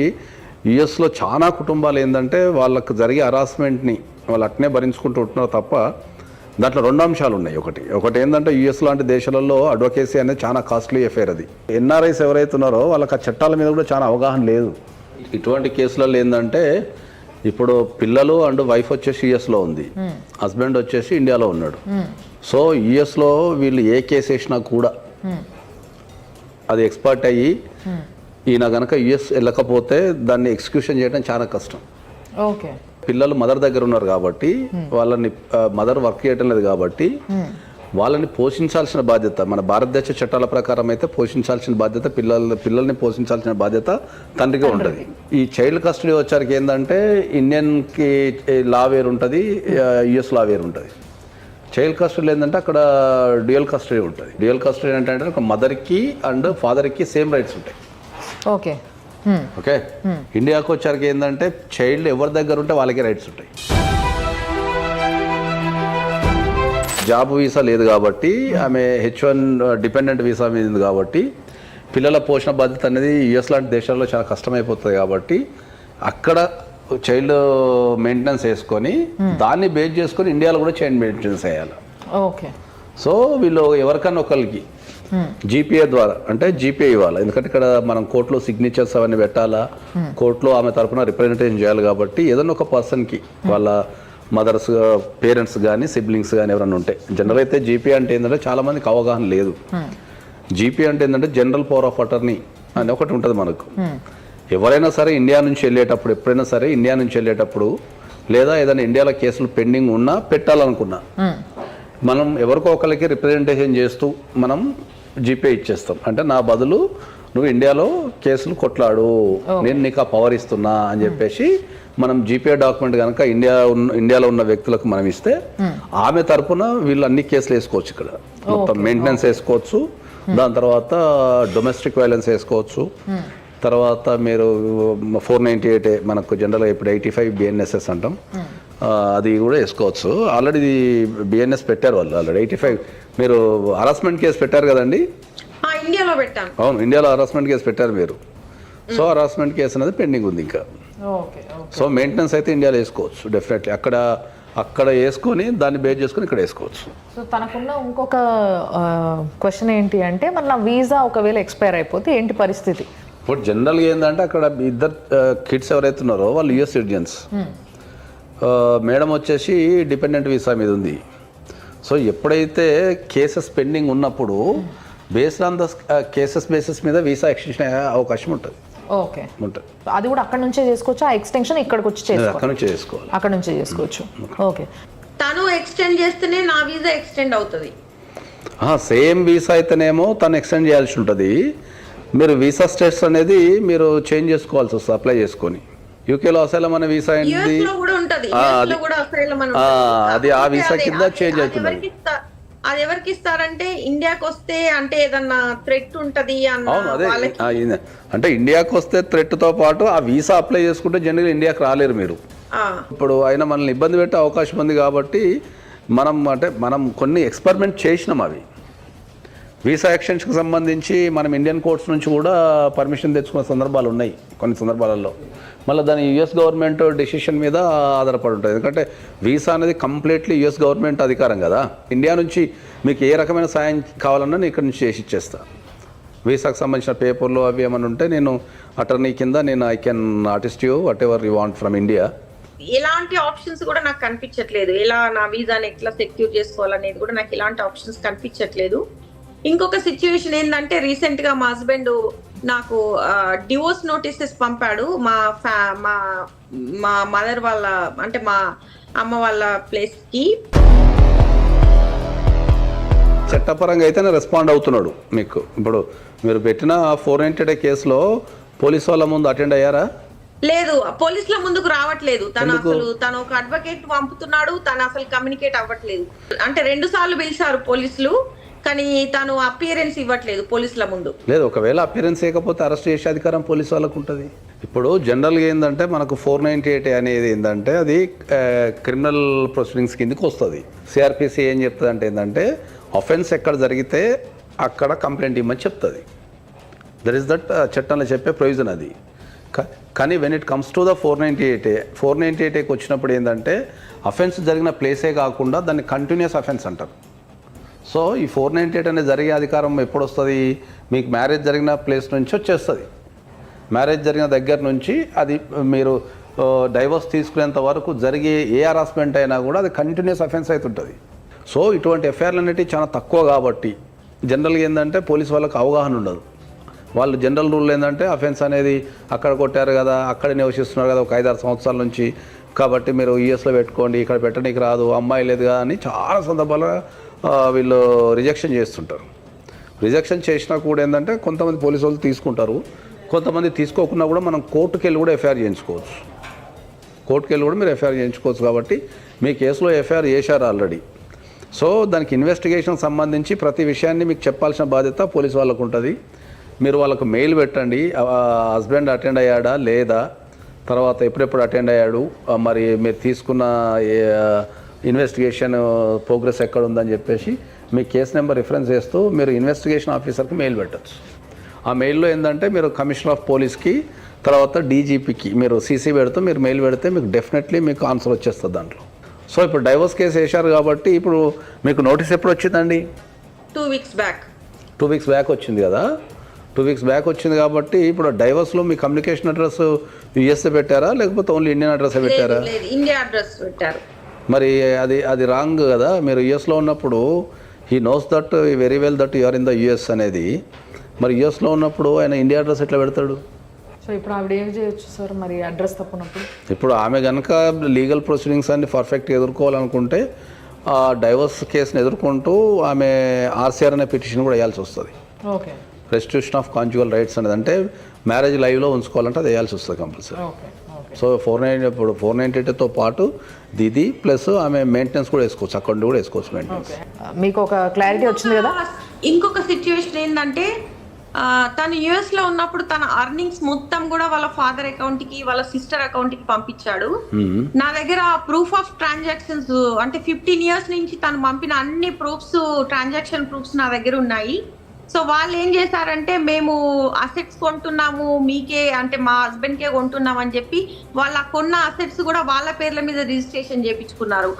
యుఎస్లో చాలా కుటుంబాలు ఏంటంటే వాళ్ళకు జరిగే హరాస్మెంట్ని వాళ్ళు అట్నే భరించుకుంటూ ఉంటున్నారు తప్ప దాంట్లో 2 అంశాలు ఉన్నాయి. ఒకటి ఏంటంటే యుఎస్ లాంటి దేశాలలో అడ్వకేసీ అనేది చాలా కాస్ట్లీ అఫేర్. అది ఎన్ఆర్ఐస్ ఎవరైతే ఉన్నారో వాళ్ళకి ఆ చట్టాల మీద కూడా చాలా అవగాహన లేదు. ఇటువంటి కేసులలో ఏంటంటే ఇప్పుడు పిల్లలు అండ్ వైఫ్ వచ్చేసి యుఎస్లో ఉంది, హస్బెండ్ వచ్చేసి ఇండియాలో ఉన్నాడు. సో యుఎస్లో వీళ్ళు ఏ కేసు వేసినా కూడా అది ఎక్స్పర్ట్ అయ్యి ఈయన గనక యుఎస్ వెళ్ళకపోతే దాన్ని ఎగ్జిక్యూషన్ చేయడం చాలా కష్టం. ఓకే. పిల్లలు మదర్ దగ్గర ఉన్నారు కాబట్టి వాళ్ళని మదర్ వర్క్ చేయడం లేదు కాబట్టి వాళ్ళని పోషించాల్సిన బాధ్యత మన భారతదేశ చట్టాల ప్రకారం అయితే పోషించాల్సిన బాధ్యత పిల్లల్ని పోషించాల్సిన బాధ్యత తండ్రికి ఉంటుంది. ఈ చైల్డ్ కస్టడీ వచ్చరికి ఏంటంటే ఇండియన్కి లా వేరు ఉంటుంది, యుఎస్ లా వేరు ఉంటుంది. చైల్డ్ కస్టడీ ఏంటంటే అక్కడ డ్యూయల్ కస్టడీ ఉంటుంది. డ్యూయల్ కస్టడీ ఏంటంటే ఒక మదర్కి అండ్ ఫాదర్కి సేమ్ రైట్స్ ఉంటాయి. ఓకే. ఓకే. ఇండియాకి వచ్చరికి ఏంటంటే చైల్డ్ ఎవరి దగ్గర ఉంటే వాళ్ళకే రైట్స్ ఉంటాయి. జాబ్ వీసా లేదు కాబట్టి ఆమె H1 డిపెండెంట్ వీసా మీద ఉంది కాబట్టి పిల్లల పోషణ బాధ్యత అనేది యుఎస్ లాంటి దేశాల్లో చాలా కష్టమైపోతుంది కాబట్టి అక్కడ చైల్డ్ మెయింటెనెన్స్ వేసుకొని దాన్ని బేస్ చేసుకొని ఇండియాలో కూడా చైల్డ్ మెయింటెనెన్స్ వేయాలి. ఓకే. సో వీళ్ళు ఎవరికన్నా ఒకరికి జీపీఏ ద్వారా అంటే జీపీఏ ఇవ్వాలి, ఎందుకంటే ఇక్కడ మనం కోర్టులో సిగ్నేచర్స్ అవన్నీ పెట్టాలా, కోర్టులో ఆమె తరఫున రిప్రజెంటేషన్ చేయాలి. కాబట్టి ఏదైనా ఒక పర్సన్కి వాళ్ళ మదర్స్ పేరెంట్స్ కానీ సిబ్లింగ్స్ కానీ ఎవరైనా ఉంటే, జనరల్ అయితే జీపీఏ అంటే ఏంటంటే చాలామందికి అవగాహన లేదు. జీపీ అంటే ఏంటంటే జనరల్ పవర్ ఆఫ్ అటర్నీ అని ఒకటి ఉంటుంది మనకు. ఎవరైనా సరే ఇండియా నుంచి వెళ్ళేటప్పుడు, ఎప్పుడైనా సరే ఇండియా నుంచి వెళ్ళేటప్పుడు, లేదా ఏదైనా ఇండియాలో కేసులు పెండింగ్ ఉన్నా పెట్టాలనుకున్నా, మనం ఎవరికో ఒకరికి రిప్రజెంటేషన్ చేస్తూ మనం జీపే ఇచ్చేస్తాం. అంటే నా బదులు నువ్వు ఇండియాలో కేసులు కొట్లాడు, నేను నీకు ఆ పవర్ ఇస్తున్నా అని చెప్పేసి మనం జీపే డాక్యుమెంట్ కనుక ఇండియాలో ఉన్న వ్యక్తులకు మనం ఇస్తే ఆమె తరపున వీళ్ళు అన్ని కేసులు వేసుకోవచ్చు. ఇక్కడ మొత్తం మెయింటెనెన్స్ వేసుకోవచ్చు, దాని తర్వాత డొమెస్టిక్ వైలెన్స్ వేసుకోవచ్చు, తర్వాత మీరు 498 మనకు జనరల్గా ఇప్పుడు 85 BNSS అంటాం, అది కూడా వేసుకోవచ్చు. ఆల్రెడీ బిఎన్ఎస్ పెట్టారు వాళ్ళు, ఆల్రెడీ 85 మీరు హరాస్మెంట్ కేసు పెట్టారు కదండి. ఇండియాలో పెట్టాను. అవును, ఇండియాలో హరాస్మెంట్ కేసు పెట్టారు మీరు. సో హరాస్మెంట్ కేసు అనేది పెండింగ్ ఉంది ఇంకా. సో మెయింటెనెన్స్ అయితే ఇండియాలో వేసుకోవచ్చు డెఫినెట్లీ. అక్కడ వేసుకొని దాన్ని బేస్ చేసుకొని ఇక్కడ వేసుకోవచ్చు. సో తనకున్న ఇంకొక క్వశ్చన్ ఏంటి అంటే, మన వీసా ఒకవేళ ఎక్స్పైర్ అయిపోతే ఏంటి పరిస్థితి? ఇప్పుడు జనరల్గా ఏంటంటే అక్కడ ఇద్దరు కిడ్స్ ఎవరైతే ఉన్నారో వాళ్ళు యూఎస్ సిటిజన్స్, మేడం వచ్చేసి డిపెండెంట్ వీసా మీద ఉంది. సో ఎప్పుడైతే కేసెస్ పెండింగ్ ఉన్నప్పుడు based on the cases basis మీద వీసా ఎక్స్టెన్షన్ అయ్యే అవకాశం ఉంటుంది. ఓకే, అది కూడా అక్కడ నుంచే చేసుకోవచ్చు. ఆ ఎక్స్టెన్షన్ ఇక్కడికి వచ్చి చేసుకోవాలి, అక్కడ నుంచే చేసుకోవచ్చు. ఓకే, తను ఎక్స్టెండ్ చేస్తేనే నా వీసా ఎక్స్టెండ్ అవుతుంది. సేమ్ వీసా అయితేనేమో తను ఎక్స్టెండ్ చేయాల్సి ఉంటుంది. మీరు వీసా స్టేటస్ అనేది మీరు చేంజ్ చేసుకోవాల్సి వస్తుంది అప్లై చేసుకొని. యూకేలో అసైలం అనే వీసా ఏంటి, అది ఆ వీసా కింద చేంజ్ అవుతుంది. అది ఎవరికి ఇస్తారంటే ఇండియాకి వస్తే, అంటే ఏదన్నా థ్రెట్ ఉంటది అవును, అదే అంటే ఇండియాకి వస్తే థ్రెట్ తో పాటు ఆ వీసా అప్లై చేసుకుంటే జనరల్ ఇండియాకి రాలేరు మీరు. ఇప్పుడు అయినా మనల్ని ఇబ్బంది పెట్టే అవకాశం ఉంది. కాబట్టి మనం కొన్ని ఎక్స్పెరిమెంట్ చేసినాం. అవి వీసా ఎక్స్టెన్షన్కి సంబంధించి మనం ఇండియన్ కోర్ట్స్ నుంచి కూడా పర్మిషన్ తెచ్చుకున్న సందర్భాలు ఉన్నాయి కొన్ని సందర్భాలలో. మళ్ళీ దాని యుఎస్ గవర్నమెంట్ డెసిషన్ మీద ఆధారపడి ఉంటుంది. ఎందుకంటే వీసా అనేది కంప్లీట్లీ యుఎస్ గవర్నమెంట్ అధికారం కదా. ఇండియా నుంచి మీకు ఏ రకమైన సాయం కావాలన్నా నేను ఇక్కడ నుంచి చేసి ఇచ్చేస్తా. వీసాకు సంబంధించిన పేపర్లు అవి ఏమైనా ఉంటే నేను అటర్నీ కింద I can artist you what ever you want from India. ఎలాంటి ఆప్షన్స్ కూడా నాకు కనిపించట్లేదు. ఎలా నా వీసాని ఎట్లా సెక్యూర్ చేసుకోవాలనేది కూడా నాకు ఎలాంటి ఆప్షన్స్ కనిపించట్లేదు. ఇంకొక సిచ్యువేషన్ ఏంటంటే, రీసెంట్ గా మా హస్బెండ్ నాకు డివోర్స్ నోటీసెస్ పంపాడు. మా మదర్ వాళ్ళ, అంటే మా అమ్మ వాళ్ళ ప్లేస్ కి. చట్టపరంగా అయితేనే రెస్పాండ్ అవుతున్నాడు మీకు. ఇప్పుడు మీరు పెట్టిన 498 కేసులో పోలీస్ వాళ్ళ ముందు అటెండ్ అయ్యారా? లేదు, పోలీసుల ముందుకు రావట్లేదు తను ఒక అడ్వకేట్ పంపుతున్నాడు, తను అసలు కమ్యూనికేట్ అవ్వట్లేదు. అంటే 2 సార్లు పిలిచారు పోలీసులు, కానీ తను అపియరెన్స్ ఇవ్వట్లేదు పోలీసుల ముందు. లేదు, ఒకవేళ అపియరెన్స్ ఇవ్వకపోతే అరెస్ట్ చేసే అధికారం పోలీసు వాళ్ళకు ఉంటుంది. ఇప్పుడు జనరల్గా ఏంటంటే మనకు 498 అనేది ఏంటంటే అది క్రిమినల్ ప్రొసీడింగ్స్ కిందకి వస్తుంది. సిఆర్పిసి ఏం చెప్తుంది అంటే ఏంటంటే అఫెన్స్ ఎక్కడ జరిగితే అక్కడ కంప్లైంట్ ఇవ్వమని చెప్తుంది. దట్ ఈస్ దట్ చట్టంలో చెప్పే ప్రొవిజన్ అది. కానీ when it comes to the 498కి వచ్చినప్పుడు ఏంటంటే అఫెన్స్ జరిగిన ప్లేసే కాకుండా దాన్ని కంటిన్యూస్ అఫెన్స్ అంటారు. సో ఈ 498 అనేది జరిగే అధికారం ఎప్పుడు వస్తుంది? మీకు మ్యారేజ్ జరిగిన ప్లేస్ నుంచి వచ్చేస్తుంది. మ్యారేజ్ జరిగిన దగ్గర నుంచి అది మీరు డైవర్స్ తీసుకునేంత వరకు జరిగే ఏ హరాస్మెంట్ అయినా కూడా అది కంటిన్యూస్ అఫెన్స్ అవుతుంటుంది. సో ఇటువంటి ఎఫ్ఐఆర్లు అనేవి చాలా తక్కువ. కాబట్టి జనరల్గా ఏంటంటే పోలీస్ వాళ్ళకి అవగాహన ఉండదు. వాళ్ళు జనరల్ రూల్ ఏంటంటే అఫెన్స్ అనేది అక్కడ కొట్టారు కదా, అక్కడ నివసిస్తున్నారు కదా ఒక 5-6 సంవత్సరాల నుంచి, కాబట్టి మీరు యూఎస్లో పెట్టుకోండి, ఇక్కడ పెట్టడానికి రాదు, అమ్మాయి లేదు కదా అని చాలా సందర్భాలుగా వీళ్ళు రిజెక్షన్ చేస్తుంటారు. రిజెక్షన్ చేసినా కూడా ఏంటంటే కొంతమంది పోలీసు వాళ్ళు తీసుకుంటారు, కొంతమంది తీసుకోకుండా కూడా మనం కోర్టుకు వెళ్ళి కూడా ఎఫ్ఐఆర్ చేయించుకోవచ్చు. కోర్టుకు వెళ్ళి కూడా మీరు ఎఫ్ఐఆర్ చేయించుకోవచ్చు. కాబట్టి మీ కేసులో ఎఫ్ఐఆర్ చేశారు ఆల్రెడీ. సో దానికి ఇన్వెస్టిగేషన్ సంబంధించి ప్రతి విషయాన్ని మీకు చెప్పాల్సిన బాధ్యత పోలీసు వాళ్ళకు ఉంటుంది. మీరు వాళ్ళకు మెయిల్ పెట్టండి, హస్బెండ్ అటెండ్ అయ్యాడా లేదా, తర్వాత ఎప్పుడెప్పుడు అటెండ్ అయ్యాడు, మరి మీరు తీసుకున్న ఇన్వెస్టిగేషన్ ప్రోగ్రెస్ ఎక్కడ ఉందని చెప్పేసి మీ కేసు నెంబర్ రిఫరెన్స్ చేస్తూ మీరు ఇన్వెస్టిగేషన్ ఆఫీసర్కి మెయిల్ పెట్టచ్చు. ఆ మెయిల్లో ఏంటంటే మీరు కమిషనర్ ఆఫ్ పోలీస్కి, తర్వాత డీజీపీకి మీరు సీసీ పెడుతూ మీరు మెయిల్ పెడితే మీకు డెఫినెట్లీ మీకు ఆన్సర్ వచ్చేస్తుంది దాంట్లో. సో ఇప్పుడు డైవర్స్ కేసు వేశారు కాబట్టి ఇప్పుడు మీకు నోటీస్ ఎప్పుడు వచ్చిందండి? 2 weeks బ్యాక్. 2 weeks బ్యాక్ వచ్చింది కదా. 2 weeks బ్యాక్ వచ్చింది కాబట్టి ఇప్పుడు డైవర్స్లో మీ కమ్యూనికేషన్ అడ్రస్ యుఎస్ఏ పెట్టారా లేకపోతే ఓన్లీ ఇండియన్ అడ్రస్ పెట్టారా? లేదు, ఇండియా అడ్రస్ పెట్టారు. మరి అది రాంగ్ కదా. మీరు యుఎస్లో ఉన్నప్పుడు he knows that very well that you are in the US అనేది. మరి యుఎస్లో ఉన్నప్పుడు ఆయన ఇండియా అడ్రస్ ఎట్లా పెడతాడు? సో ఇప్పుడు ఆవిడ ఏం చేయొచ్చు సార్ మరి అడ్రస్ తప్పునప్పుడు? ఇప్పుడు ఆమె కనుక లీగల్ ప్రొసీడింగ్స్ అన్ని పర్ఫెక్ట్గా ఎదుర్కోవాలనుకుంటే ఆ డైవర్స్ కేసుని ఎదుర్కొంటూ ఆమె ఆర్సీఆర్ అనే పిటిషన్ కూడా వేయాల్సి వస్తుంది. Okay. Restitution of conjugal rights అనేది అంటే మ్యారేజ్ లైవ్లో ఉంచుకోవాలంటే అది వేయాల్సి వస్తుంది కంపల్సరీ. సో 498తో పాటు ఇది ప్లస్ ఆమె మెయింటెనెన్స్ కూడా వేసుకోవచ్చు, అకౌంట్ కూడా వేసుకోవచ్చు మెయింటెనెన్స్. మీకు ఒక క్లారిటీ వచ్చింది కదా. ఇంకొక సిచ్యువేషన్ ఏంటంటే తను యుఎస్ లో ఉన్నప్పుడు తన అర్నింగ్స్ మొత్తం కూడా వాళ్ళ ఫాదర్ అకౌంట్ కి వాళ్ళ సిస్టర్ అకౌంట్ కి పంపించాడు. నా దగ్గర ప్రూఫ్ ఆఫ్ ట్రాన్సాక్షన్స్ అంటే 15 years నుంచి తను పంపిన అన్ని ట్రాన్సాక్షన్ ప్రూఫ్స్ నా దగ్గర ఉన్నాయి. సో వాళ్ళు ఏం చేశారంటే మేము అసెట్స్ కొంటున్నాము మీకే అంటే మా హస్బెండ్ కే కొంటున్నాం అని చెప్పి వాళ్ళ కొన్న అసెట్స్ కూడా వాళ్ళ పేర్ల మీద రిజిస్ట్రేషన్ చేయించుకున్నారు.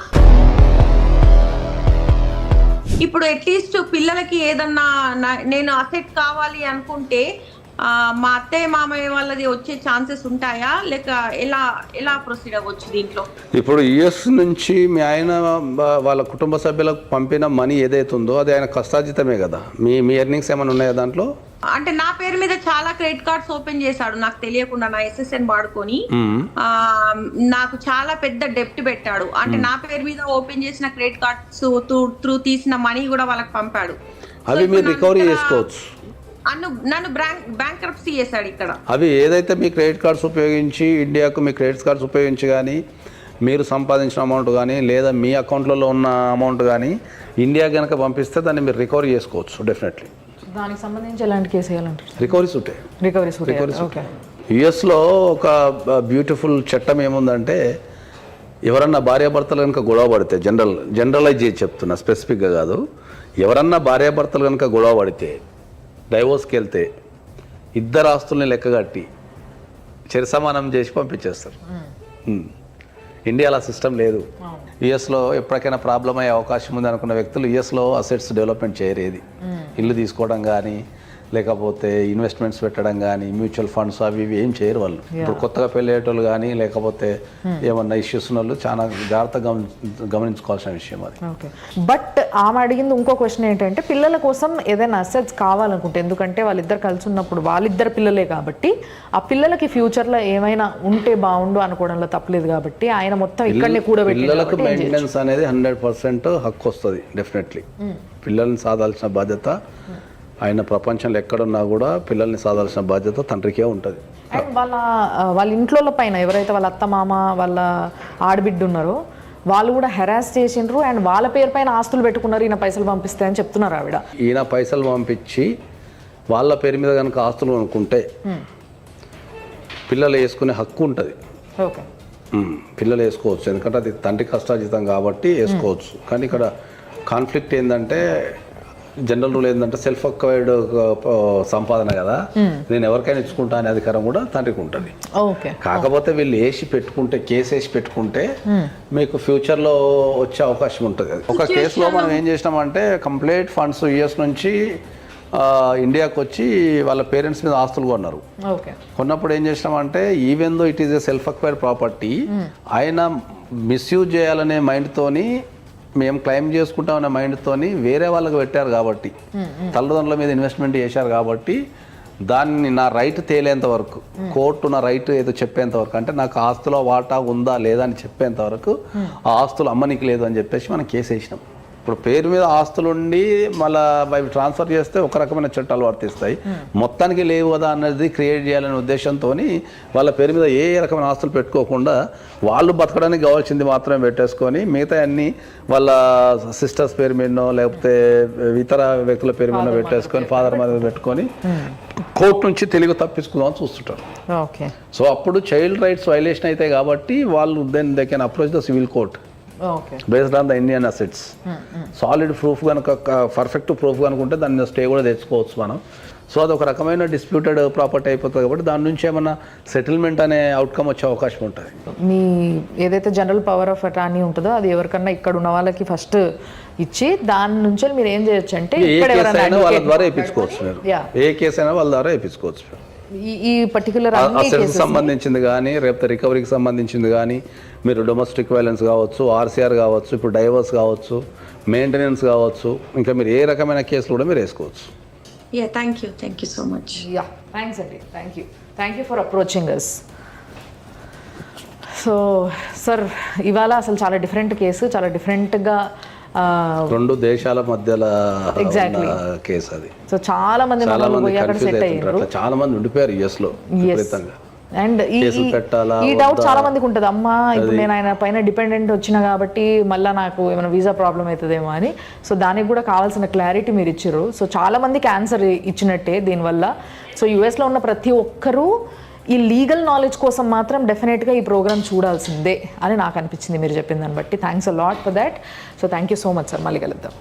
ఇప్పుడు అట్లీస్ట్ పిల్లలకి ఏదన్నా నేను అసెట్ కావాలి అనుకుంటే మా అత్తయ్య మామయ్య వాళ్ళది వచ్చే ఛాన్సెస్ ఉంటాయా లేక ఎలా ప్రొసీడ్ అవ్వచ్చు దీంట్లో? ఇప్పుడు యుఎస్ నుంచి మీ ఆయన వాళ్ళ కుటుంబ సభ్యులకు పంపిన మనీ ఏదైతే ఉందో అది ఆయన కష్టార్జితమే కదా. మీ ఎర్నింగ్స్ ఏమైనా ఉన్నాయా దాంట్లో? అంటే నా పేరు మీద చాలా క్రెడిట్ కార్డ్స్ ఓపెన్ చేశాడు నాకు తెలియకుండా, నా SSN వాడుకొని నాకు చాలా పెద్ద డెప్ట్ పెట్టాడు. అంటే నా పేరు మీద ఓపెన్ చేసిన క్రెడిట్ కార్డ్స్ త్రూ తీసిన మనీ కూడా వాళ్ళకి పంపాడు. అవి మీరు రికవరీ చేసుకోవచ్చు. నన్ను బ్యాంక్రప్సీ చేశాడు ఇక్కడ. అవి ఏదైతే మీ క్రెడిట్ కార్డ్స్ ఉపయోగించి ఇండియాకు మీ క్రెడిట్ కార్డ్స్ ఉపయోగించి కానీ మీరు సంపాదించిన అమౌంట్ కానీ లేదా మీ అకౌంట్లలో ఉన్న అమౌంట్ కానీ ఇండియా కనుక పంపిస్తే దాన్ని మీరు రికవరీ చేసుకోవచ్చు డెఫినెట్లీ. దానికి సంబంధించి ఎలాంటి కేసు వేయాలంటారు? రికవరీస్ ఉంటాయి. రికవరీస్. ఓకే. యుఎస్లో ఒక బ్యూటిఫుల్ చట్టం ఏముందంటే ఎవరన్నా భార్యాభర్తలు కనుక గొడవ పడితే జనరలైజ్ చేసి చెప్తున్నా, స్పెసిఫిక్గా కాదు, ఎవరన్నా భార్యాభర్తలు కనుక గొడవ పడితే డైవోర్స్కి వెళ్తే ఇద్దరు ఆస్తుల్ని లెక్కగట్టి సమానం చేసి పంపించేస్తారు. ఇండియాలో సిస్టమ్ లేదు. యుఎస్లో ఎప్పటికైనా ప్రాబ్లం అయ్యే అవకాశం ఉంది అనుకున్న వ్యక్తులు యుఎస్లో అసెట్స్ డెవలప్మెంట్ చేయరేది. ఇల్లు తీసుకోవడం కానీ లేకపోతే ఇన్వెస్ట్మెంట్స్ పెట్టడం కానీ మ్యూచువల్ ఫండ్స్ అవి ఇవి ఏం చేయరు వాళ్ళు. ఇప్పుడు కొత్తగా పెళ్ళేటోళ్ళు కానీ లేకపోతే ఏమన్నా ఇష్యూస్ ఉన్న వాళ్ళు చాలా జాగ్రత్తగా గమనించుకోవాల్సిన విషయం అది. బట్ ఆమె అడిగింది ఇంకో క్వశ్చన్ ఏంటంటే పిల్లల కోసం ఏదైనా అసెట్స్ కావాలనుకుంటే, ఎందుకంటే వాళ్ళిద్దరు కలిసి ఉన్నప్పుడు వాళ్ళిద్దరు పిల్లలే కాబట్టి ఆ పిల్లలకి ఫ్యూచర్లో ఏమైనా ఉంటే బాగుండు అనుకోవడంలో తప్పలేదు కాబట్టి ఆయన మొత్తం ఇక్కడనే కూడబెట్టి పిల్లలకు మెయింటెనెన్స్ అనేది 100% హక్కు వస్తుంది డెఫినెట్లీ. పిల్లల్ని సాధాల్సిన బాధ్యత ఆయన ప్రపంచంలో ఎక్కడున్నా కూడా పిల్లల్ని సాధాల్సిన బాధ్యత తండ్రికే ఉంటుంది. అండ్ వాళ్ళ ఇంట్లో పైన ఎవరైతే వాళ్ళ అత్త మామ వాళ్ళ ఆడబిడ్డ ఉన్నారో వాళ్ళు కూడా హెరాస్ చేసిండ్రు అండ్ వాళ్ళ పేరు పైన ఆస్తులు పెట్టుకున్నారు, ఈయన పైసలు పంపిస్తాయని చెప్తున్నారు ఆవిడ. ఈయన పైసలు పంపించి వాళ్ళ పేరు మీద కనుక ఆస్తులు అనుకుంటే పిల్లలు వేసుకునే హక్కు ఉంటుంది. ఓకే. పిల్లలు వేసుకోవచ్చు, ఎందుకంటే అది తండ్రి కష్టార్జితం కాబట్టి వేసుకోవచ్చు. కానీ ఇక్కడ కాన్ఫ్లిక్ట్ ఏంటంటే జనరల్ రూల్ ఏంటంటే సెల్ఫ్ అక్వైర్డ్ సంపాదన కదా, నేను ఎవరికైనా ఇచ్చుకుంటా అనే అధికారం కూడా తండ్రికి ఉంటుంది. కాకపోతే వీళ్ళు కేసు వేసి పెట్టుకుంటే మీకు ఫ్యూచర్లో వచ్చే అవకాశం ఉంటుంది. ఒక కేసులో మనం ఏం చేసినామంటే కంప్లీట్ ఫండ్స్ యుఎస్ నుంచి ఇండియాకి వచ్చి వాళ్ళ పేరెంట్స్ మీద ఆస్తులు కొన్నారు. కొన్నప్పుడు ఏం చేసినామంటే even though it is a self acquired property, ఆయన మిస్యూజ్ చేయాలనే మైండ్తోని మేము క్లెయిమ్ చేసుకుంటామన్న మైండ్తోని వేరే వాళ్ళకి పెట్టారు కాబట్టి, తల్లిదండ్రుల మీద ఇన్వెస్ట్మెంట్ చేశారు కాబట్టి దాన్ని నా రైట్ తేలేంత వరకు, కోర్టు నా రైట్ ఏదో చెప్పేంత వరకు, అంటే నాకు ఆస్తులో వాటా ఉందా లేదా అని చెప్పేంత వరకు ఆ ఆస్తులు అమ్మనికి లేదు అని చెప్పేసి మనం కేసు వేసినాం. ఇప్పుడు పేరు మీద ఆస్తులుండి మళ్ళీ అవి ట్రాన్స్ఫర్ చేస్తే ఒక రకమైన చట్టాలు వర్తిస్తాయి, మొత్తానికి లేవు కదా అన్నది క్రియేట్ చేయాలనే ఉద్దేశంతో వాళ్ళ పేరు మీద ఏ రకమైన ఆస్తులు పెట్టుకోకుండా వాళ్ళు బతకడానికి కావాల్సింది మాత్రమే పెట్టేసుకొని మిగతా అన్ని వాళ్ళ సిస్టర్స్ పేరు మీదనో లేకపోతే ఇతర వ్యక్తుల పేరు మీద పెట్టేసుకొని ఫాదర్ మీద పెట్టుకొని కోర్టు నుంచి తెలుగు తప్పించుకుందామని చూస్తుంటారు. సో అప్పుడు చైల్డ్ రైట్స్ వైలేషన్ అయితే కాబట్టి వాళ్ళు then they can approach the civil court based on the Indian assets. Solid proof కనుక పర్ఫెక్ట్ ప్రూఫ్ కనుకుంటే దాన్ని స్టే కూడా తెచ్చుకోవచ్చు మనం. సో అదొక రకమైన డిస్ప్యూటెడ్ ప్రాపర్టీ అయిపోతుంది కాబట్టి దాని నుంచి ఏమన్నా సెటిల్మెంట్ అనే అవుట్కమ్ వచ్చే అవకాశం ఉంటుంది. మీ ఏదైతే జనరల్ పవర్ ఆఫ్ అటార్నీ ఉంటుందో అది ఎవరికన్నా ఇక్కడ ఉన్న వాళ్ళకి ఫస్ట్ ఇచ్చి దాని నుంచి మీరు ఏం చేయొచ్చు అంటే ఏ ఇక్కడ కేసు ఎవరైనా అయినా వాళ్ళ advocate ద్వారా వేయించుకోవచ్చు మీరు. Yeah. ఏ కేసు అయినా వాళ్ళ ద్వారా వేయించుకోవచ్చు మీరు. ఈ పర్టికులర్ అసెట్కి సంబంధించింది కానీ రేపు రికవరీకి సంబంధించింది కానీ మీరు డొమెస్టిక్ వైలెన్స్ కావచ్చు, ఆర్సీఆర్ కావచ్చు, ఇప్పుడు డైవర్స్ కావచ్చు, మెయింటెనెన్స్ కావచ్చు, ఇంకా మీరు ఏ రకమైన కేసులు కూడా మీరు వేసుకోవచ్చు. Thank you so much. Yeah thanks అండి, thank you for approaching us. So sir ఇవాళ అసలు చాలా డిఫరెంట్ కేసు, చాలా డిఫరెంట్గా రెండు దేశాల మధ్యలో Exactly. కేసు అది. సో చాలా మంది చాలా మనల్ని మంది పోయి అక్కడ కన్ఫ్యూజ్ సెట్ అవుతుంటారు. అయ్యారు. అట్లా చాలా మంది ఉండిపోయారు యుఎస్ లో విపరీతంగా. అండ్ కేసులు పెట్టాలా, ఈ డౌట్ వద్దా? చాలా మందికి ఉంటుంది, అమ్మా ఇప్పుడు నేను ఆయన పైన డిపెండెంట్ వచ్చిన కాబట్టి మళ్ళీ నాకు ఏమైనా వీసా ప్రాబ్లం అవుతుందేమో అని. సో దానికి కూడా కావాల్సిన క్లారిటీ మీరు ఇచ్చారు. సో చాలా మందికి ఆన్సర్ ఇచ్చినట్టే దీనివల్ల. సో యూఎస్లో ఉన్న ప్రతి ఒక్కరూ ఈ లీగల్ నాలెడ్జ్ కోసం మాత్రం డెఫినెట్గా ఈ ప్రోగ్రామ్ చూడాల్సిందే అని నాకు అనిపించింది మీరు చెప్పిన దాన్ని బట్టి. Thanks a lot for that. So thank you so much sir, మళ్ళీ కలుద్దాం.